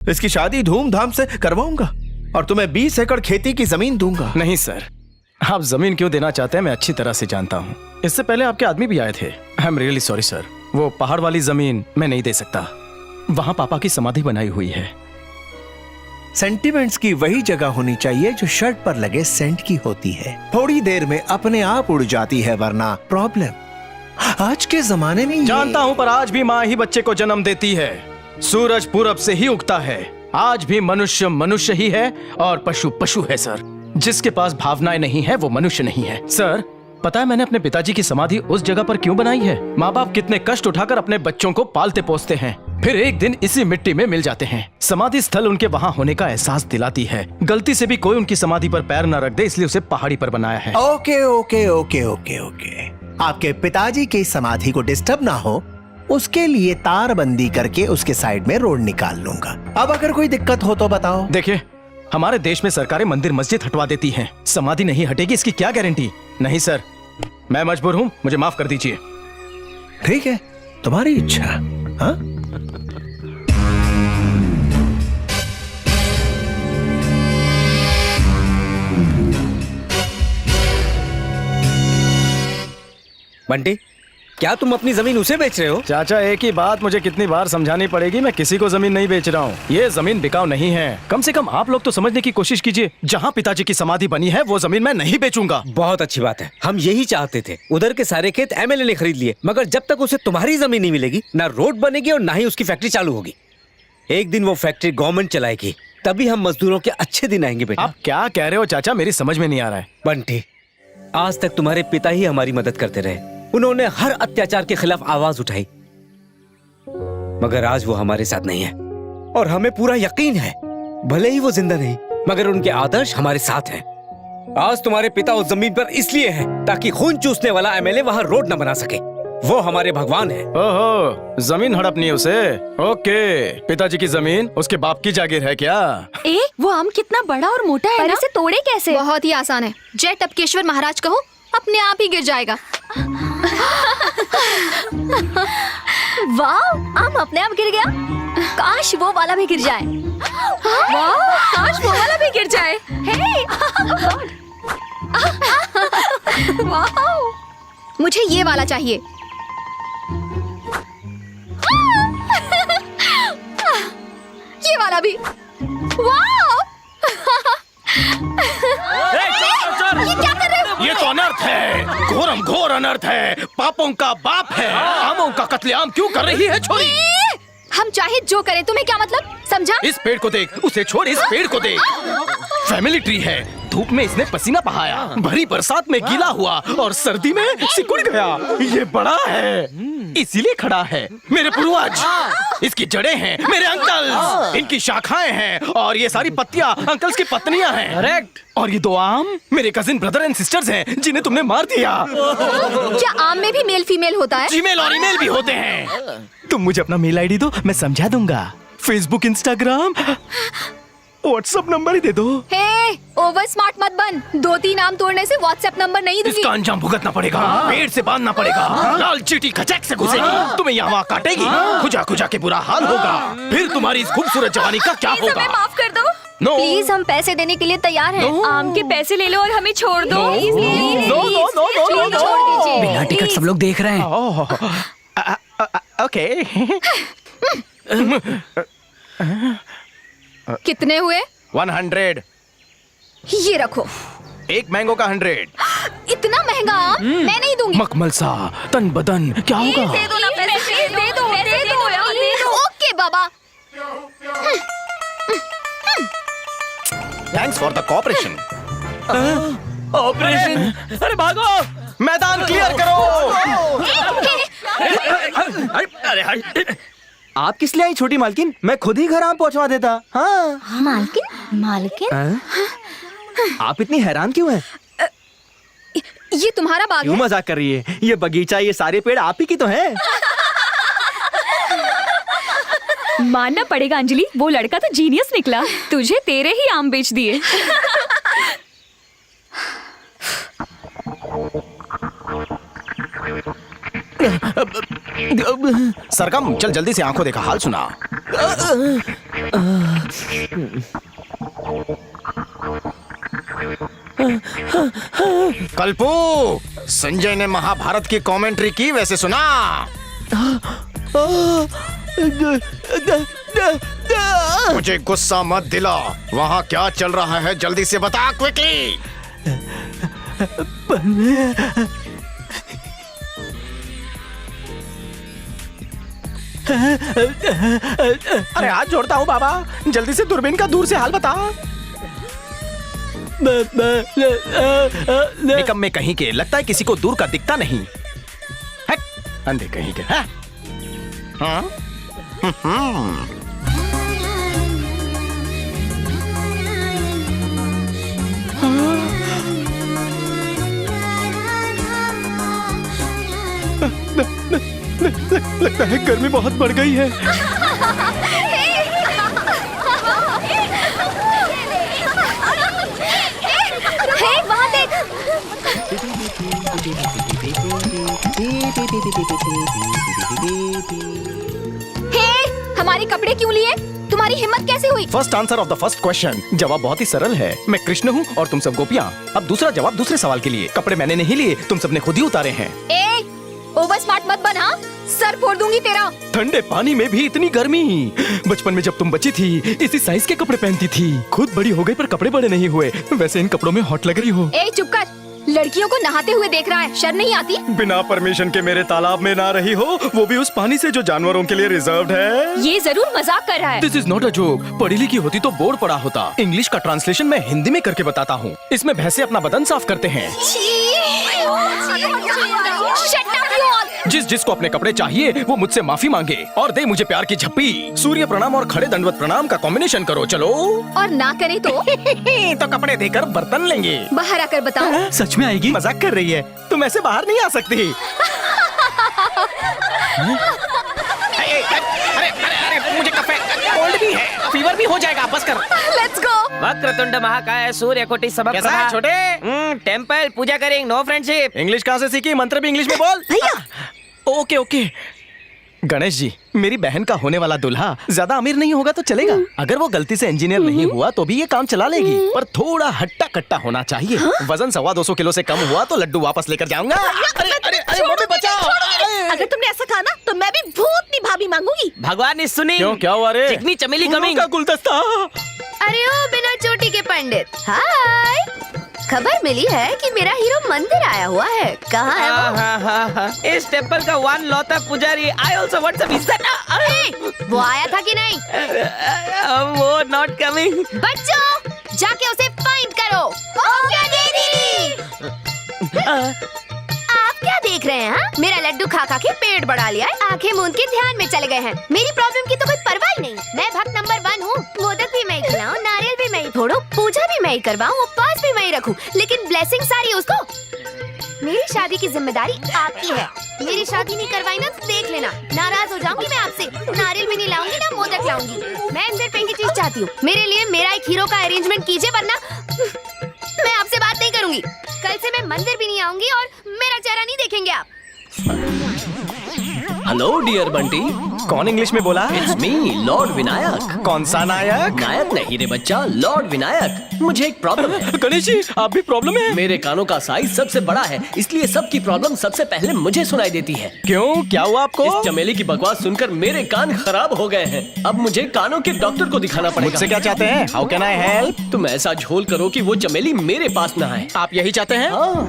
इसकी शादी धूमधाम से करवाऊंगा और तुम्हें 20 एकड़ खेती की जमीन दूंगा। नहीं सर, आप जमीन क्यों देना चाहते हैं मैं अच्छी तरह से जानता हूँ। इससे पहले आपके आदमी भी आए थे। I am really sorry sir, वो पहाड़ वाली जमीन मैं नहीं दे सकता। वहाँ पापा की समाधि बनाई हुई है। सेंटिमेंट्स की वही जगह होनी चाहिए जो शर्ट पर लगे सेंट की होती है। थोड़ी देर में अपने आप उड़ जाती है, वरना प्रॉब्लम। आज के जमाने में जानता हूँ, पर आज भी माँ ही बच्चे को जन्म देती है। सूरज पूरब से ही उगता है। आज भी मनुष्य मनुष्य ही है और पशु पशु है सर। जिसके पास भावनाएं नहीं है वो मनुष्य नहीं है। सर, पता है मैंने अपने पिताजी की समाधि उस जगह पर क्यों बनाई है? माँ बाप कितने कष्ट उठाकर अपने बच्चों को पालते पोसते हैं, फिर एक दिन इसी मिट्टी में मिल जाते हैं। समाधि स्थल उनके वहाँ होने का एहसास दिलाती है। गलती से भी कोई उनकी समाधि पर पैर न रख दे, इसलिए उसे पहाड़ी पर बनाया है। Okay okay okay okay okay, आपके पिताजी की समाधि को डिस्टर्ब ना हो उसके लिए तारबंदी करके उसके साइड में रोड निकाल लूंगा। अब अगर कोई दिक्कत हो तो बताओ। देखिए, हमारे देश में सरकारें मंदिर मस्जिद हटवा देती हैं, समाधि नहीं हटेगी इसकी क्या गारंटी? नहीं सर, मैं मजबूर हूँ, मुझे माफ कर दीजिए। ठीक है, तुम्हारी इच्छा। हाँ? बंटी, क्या तुम अपनी जमीन उसे बेच रहे हो? चाचा, एक ही बात मुझे कितनी बार समझानी पड़ेगी, मैं किसी को जमीन नहीं बेच रहा हूँ। ये जमीन बिकाऊ नहीं है। कम से कम आप लोग तो समझने की कोशिश कीजिए। जहाँ पिताजी की समाधि बनी है वो जमीन मैं नहीं बेचूंगा। बहुत अच्छी बात है, हम यही चाहते थे। उधर के सारे खेत एमएलए ने खरीद लिए, मगर जब तक उसे तुम्हारी जमीन नहीं मिलेगी, ना रोड बनेगी और ना ही उसकी फैक्ट्री चालू होगी। एक दिन वो फैक्ट्री गवर्नमेंट चलाएगी, तभी हम मजदूरों के अच्छे दिन आएंगे। बेटा, आप क्या कह रहे हो चाचा? मेरी समझ में नहीं आ रहा है। बंटी, आज तक तुम्हारे पिता ही हमारी मदद करते रहे। उन्होंने हर अत्याचार के खिलाफ आवाज उठाई, मगर आज वो हमारे साथ नहीं है और हमें पूरा यकीन है, भले ही वो जिंदा नहीं, मगर उनके आदर्श हमारे साथ हैं। आज तुम्हारे पिता उस जमीन पर इसलिए हैं ताकि खून चूसने वाला एमएलए वहां रोड न बना सके। वो हमारे भगवान है। ओहो, जमीन हड़पनी है उसे? ओके, पिताजी की जमीन उसके बाप की जागीर है क्या? वो आम कितना बड़ा और मोटा है पर ना? इसे तोड़े कैसे? बहुत ही आसान है। जय टपकेश्वर महाराज कहो, अपने आप ही गिर जाएगा। वाह, आम अपने आप गिर गया। काश वो वाला भी गिर जाए। वाह, काश वो वाला भी गिर जाए। हे! वाह, मुझे ये वाला चाहिए। ये वाला भी। वाह! ये क्या कर रहे हो? ये तो अनर्थ है, घोरम घोर अनर्थ है, पापों का बाप है। आमों का कत्लेआम क्यों कर रही है छोरी? हम चाहे जो करें, तुम्हें क्या मतलब? समझा? इस पेड़ को देख, उसे छोड़, इस पेड़ को देख। फैमिली ट्री है। धूप में इसने पसीना बहाया, भरी बरसात में गीला हुआ और सर्दी में सिकुड़ गया। ये बड़ा है, इसीलिए खड़ा है। मेरे पूर्वज, इसकी जड़ें हैं मेरे अंकल, इनकी शाखाएं हैं और ये सारी पत्तियां अंकल्स की पत्नियां हैं। करेक्ट। और ये दो आम मेरे कजिन ब्रदर एंड सिस्टर्स हैं जिन्हें तुमने मार दिया। क्या आम में भी मेल फीमेल होता है? जीमेल और ईमेल भी होते हैं। तुम मुझे अपना मेल आईडी दो, मैं समझा दूंगा। फेसबुक, इंस्टाग्राम, व्हाट्सएप नंबर ही दे दो। हे, ओवर स्मार्ट मत बन। 2-3 आम तोड़ने से व्हाट्सएप नंबर नहीं दूंगी। इसका अंजाम भुगतना पड़ेगा। पेड़ से बांधना पड़ेगा। लाल चींटी खचैक से घुसेगी, तुम्हें यहाँ वहाँ काटेगी, खुजा खुजा के बुरा हाल होगा। फिर तुम्हारी इस खूबसूरत जवानी का क्या प्लीज होगा? हमें माफ कर दो। No. प्लीज, हम पैसे देने के लिए तैयार हैं। No. आम के पैसे ले लो और हमें छोड़ दो। No. Please, please, No, no, no, no, please, no, no. छोड़ दीजिए। बिना टिकट सब लोग देख रहे हैं। ओके। कितने हुए? 100। ये रखो। एक मैंगो का 100। इतना महंगा आम मैं नहीं दूंगी। मखमल सा तन बदन क्या होगा? दे दो ना पैसे, दे दो यार, दे दो। Okay Baba. Thanks for the cooperation. Operation? अरे भागो, मैदान क्लियर करो। आप किस लिए आई छोटी मालकिन? मैं खुद ही घर आम पहुंचवा देता। हाँ। मालकिन? मालकिन? आप इतनी हैरान क्यों हैं? ये तुम्हारा बाग क्यों है? मजाक कर रही है? ये बगीचा, ये सारे पेड़ आप ही की तो हैं। मानना पड़ेगा अंजलि, वो लड़का तो जीनियस निकला। तुझे तेरे ही आम बेच दिए। सरगम, चल जल्दी से आंखों देखा हाल सुना। कल्पू, संजय ने महाभारत की कमेंट्री की, वैसे सुना? मुझे गुस्सा मत दिला। वहाँ क्या चल रहा है जल्दी से बता, क्विकली। अरे हाथ जोड़ता हूँ बाबा, जल्दी से दूरबीन का दूर से हाल बता। निकम्मे कहीं के, लगता है किसी को दूर का दिखता नहीं। अंधे कहीं के। हाँ? लगता है गर्मी बहुत बढ़ गई है। वहाँ देख। हमारे कपड़े क्यों लिए? तुम्हारी हिम्मत कैसे हुई? First answer of the first question. जवाब बहुत ही सरल है। मैं कृष्ण हूँ और तुम सब गोपियाँ। अब दूसरा जवाब दूसरे सवाल के लिए। कपड़े मैंने नहीं लिए, तुम सबने खुद ही उतारे हैं। ओवर स्मार्ट मत बन, हाँ? सर फोड़ दूंगी तेरा। ठंडे पानी में भी इतनी गर्मी। बचपन में जब तुम बची थी इसी साइज के कपड़े पहनती थी। खुद बड़ी हो गई पर कपड़े बड़े नहीं हुए। वैसे इन कपड़ों में हॉट लग रही हो। चुप कर। लड़कियों को नहाते हुए देख रहा है, शर्म नहीं आती? बिना परमिशन के मेरे तालाब में ना रही हो, वो भी उस पानी से जो जानवरों के लिए रिजर्व्ड है। ये जरूर मजाक कर रहा है। This is not a joke. पढ़ी लिखी होती तो बोर्ड पढ़ा होता। इंग्लिश का ट्रांसलेशन मैं हिंदी में करके बताता हूँ। इसमें भैंसे अपना बदन साफ करते हैं। जिस जिसको अपने कपड़े चाहिए वो मुझसे माफी मांगे और दे मुझे प्यार की झप्पी। सूर्य प्रणाम और खड़े दंडवत प्रणाम का कॉम्बिनेशन करो। चलो। और ना करे तो कपड़े देकर बर्तन लेंगे। बाहर आकर बताओ। सच में आएगी? मजाक कर रही है। तुम ऐसे बाहर नहीं आ सकती। अरे मुझे कोल्ड भी है, फीवर भी हो जाएगा। बस कर। Let's go. वक्रतुंड महाकाय सूर्यकोटि समप्रभा। कैसा है छोटे? टेंपल पूजा करेंगे, नो फ्रेंडशिप। इंग्लिश कहाँ से सीखी? मंत्र भी इंग्लिश में बोल भैया। Okay okay. गणेश जी, मेरी बहन का होने वाला दूल्हा ज्यादा अमीर नहीं होगा तो चलेगा। अगर वो गलती से इंजीनियर नहीं हुआ तो भी ये काम चला लेगी, पर थोड़ा हट्टा कट्टा होना चाहिए। वजन 225 किलो से कम हुआ तो लड्डू वापस लेकर जाऊंगा। अरे अरे अरे मम्मी बचाओ। अगर तुमने ऐसा कहा ना तो मैं भी भूतनी भाभी मांगूंगी। भगवान ने सुनी। क्यों, क्या हुआ रे? चिकनी चमेली फूलों कमिंग। का गुलदस्ता। अरे ओ बिना चोटी के पंडित, हाय। खबर मिली है कि मेरा हीरो मंदिर आया हुआ है। कहाँ है वो? इस टेंपल का वन लौता पुजारी। आई आल्सो वांट सम इज्जत। वो आया था कि नहीं? वो नॉट कमिंग। बच्चों, जाके उसे फाइंड करो। ओके दीदी। आप क्या देख रहे हैं? हाँ? मेरा लड्डू खा खा के पेट बढ़ा लिया है, आंखें मूंद के ध्यान में चले गए हैं। मेरी प्रॉब्लम की तो कोई परवाह ही नहीं। मैं भक्त नंबर 1 हूँ। मोदक भी मैं ही खिलाऊं, नारियल भी मैं ही फोड़ूं, पूजा भी मैं ही करवाऊं, उपवास भी मैं ही रखूं, लेकिन ब्लेसिंग सारी उसको। मेरी शादी की जिम्मेदारी आपकी है। मेरी शादी नहीं करवाई ना तो देख लेना, नाराज हो जाऊंगी मैं आपसे। नारियल भी नहीं लाऊंगी ना मोदक लाऊंगी। मैं सिर्फ एक ही चीज चाहती हूँ, मेरे लिए मेरा एक हीरो का अरेंजमेंट कीजिए, वरना मैं आपसे बात नहीं करूंगी। कल से मैं मंदिर भी नहीं आऊंगी और मेरा चेहरा नहीं देखेंगे आप। Hello dear Bunty. कौन इंग्लिश में बोला? It's me lord Vinayak. कौन सा नायक? नायक नहीं रे बच्चा, लॉर्ड विनायक। मुझे एक प्रॉब्लम है। गणेश जी, आप भी प्रॉब्लम है? मेरे कानों का साइज सबसे बड़ा है, इसलिए सबकी प्रॉब्लम सबसे पहले मुझे सुनाई देती है। क्यों, क्या हुआ आपको? इस चमेली की बकवास सुनकर मेरे कान खराब हो गए हैं। अब मुझे कानों के डॉक्टर को दिखाना पड़ेगा। मुझसे क्या चाहते हैं? How can I help? तुम ऐसा झोल करो कि वो चमेली मेरे पास ना आए। आप यही चाहते हैं? हाँ।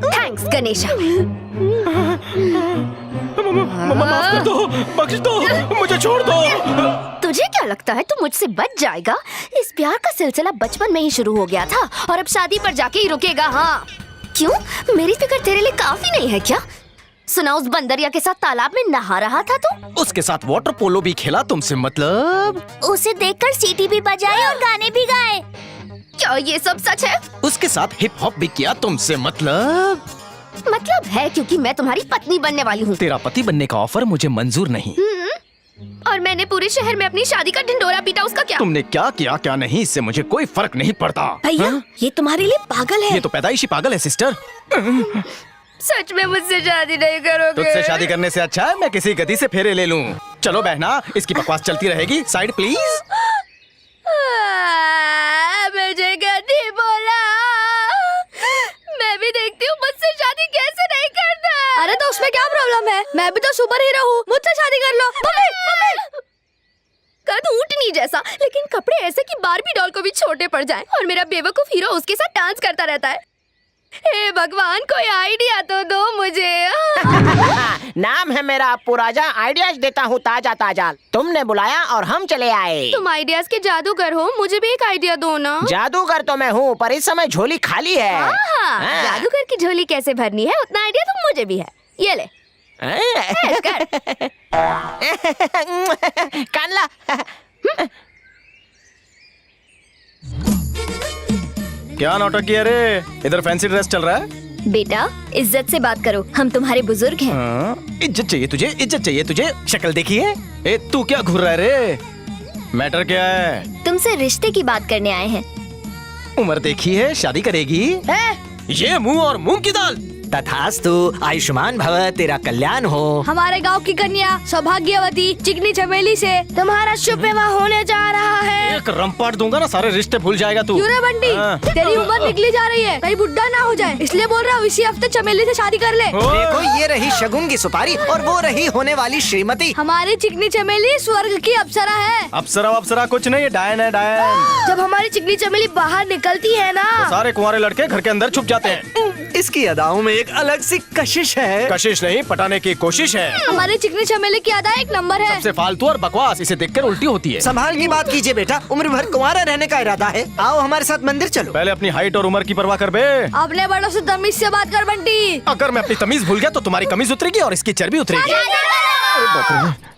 थैंक्स गणेशा। माफ कर दो, बख्श दो, मुझे छोड़ दो। तुझे क्या लगता है तू मुझसे बच जाएगा? इस प्यार का सिलसिला बचपन में ही शुरू हो गया था और अब शादी पर जाके ही रुकेगा। हाँ क्यों, मेरी फिक्र तेरे लिए काफी नहीं है क्या? सुना उस बंदरिया के साथ तालाब में नहा रहा था तू? उसके साथ वाटर पोलो भी खेला तुमसे? मतलब उसे देखकर सीटी भी बजाए और गाने भी गाए। क्या ये सब सच है? उसके साथ हिप हॉप भी किया तुमसे? मतलब है क्योंकि मैं तुम्हारी पत्नी बनने वाली हूँ। तेरा पति बनने का ऑफर मुझे मंजूर नहीं। और मैंने पूरे शहर में अपनी शादी का ढिंडोरा पीटा, उसका क्या? तुमने क्या किया क्या नहीं, इससे मुझे कोई फर्क नहीं पड़ता। भैया ये तुम्हारे लिए पागल है। ये तो पैदाइशी पागल है सिस्टर। सच में मुझसे शादी नहीं करोगे? तुझसे शादी करने से अच्छा है मैं किसी गधी से फेरे ले लूं। चलो बहना, इसकी बकवास चलती रहेगी। Side please. मुझे गधी बोला। मैं भी देखती हूँ मुझसे शादी कैसे नहीं करता। अरे तो उसमें क्या प्रॉब्लम है? मैं भी तो सुपर हीरो हूँ, मुझसे शादी कर लो। कद ऊँटनी जैसा, लेकिन कपड़े ऐसे कि बार्बी डॉल को भी छोटे पड़ जाए, और मेरा बेवकूफ हीरो उसके साथ डांस करता रहता है। हे भगवान, कोई आइडिया तो दो मुझे। नाम है मेरा अप्पू राजा, आइडियाज देता हूँ ताजा ताजा। तुमने बुलाया और हम चले आए। तुम आइडियाज के जादूगर हो, मुझे भी एक आइडिया दो ना। जादूगर तो मैं हूँ, पर इस समय झोली खाली है। हाँ। जादूगर की झोली कैसे भरनी है उतना आइडिया तो मुझे भी है। ये ले। ऐश कर। कानला। क्या नौटंकी किया रे? इधर फैंसी ड्रेस चल रहा है? बेटा इज्जत से बात करो, हम तुम्हारे बुजुर्ग हैं। हाँ, इज्जत चाहिए तुझे, इज्जत चाहिए तुझे। शक्ल देखी है? ए तू क्या घूर रहा है रे? मैटर क्या है? तुमसे रिश्ते की बात करने आए हैं। उम्र देखी है, शादी करेगी? ये मुंह और मूंग की दाल। तथास्तु, आयुष्मान भव, तेरा कल्याण हो। हमारे गांव की कन्या सौभाग्यवती चिकनी चमेली से तुम्हारा शुभ विवाह होने जा रहा है। एक रंपाट दूंगा ना, सारे रिश्ते भूल जाएगा तू। क्यों रे बंटी? हाँ। तेरी उम्र निकली जा रही है, कहीं बुढ़ा ना हो जाए, इसलिए बोल रहा हूँ इसी हफ्ते चमेली से शादी कर ले। देखो, ये रही शगुन की सुपारी और वो रही होने वाली श्रीमती। हमारी चिकनी चमेली स्वर्ग की अप्सरा है। अप्सरा कुछ नहीं, डायन है डायन। जब हमारी चिकनी चमेली बाहर निकलती है ना, सारे कुंवारे लड़के घर के अंदर छुप जाते हैं। इसकी अदाओं में एक अलग सी कशिश है। कशिश नहीं, पटाने की कोशिश है। हमारी चिकनी चमेली की अदा एक नंबर है। सबसे फालतू और बकवास, इसे देखकर उल्टी होती है। संभाल की बात कीजिए बेटा, उम्र भर कुंवारा रहने का इरादा है। आओ हमारे साथ मंदिर चलो। पहले अपनी हाइट और उम्र की परवाह कर बे। अपने बड़ों से तमीज से बात कर बंटी। अगर मैं अपनी तमीज भूल गया तो तुम्हारी कमीज उतरेगी और इसकी चर्बी उतरेगी। अरे बाप रे।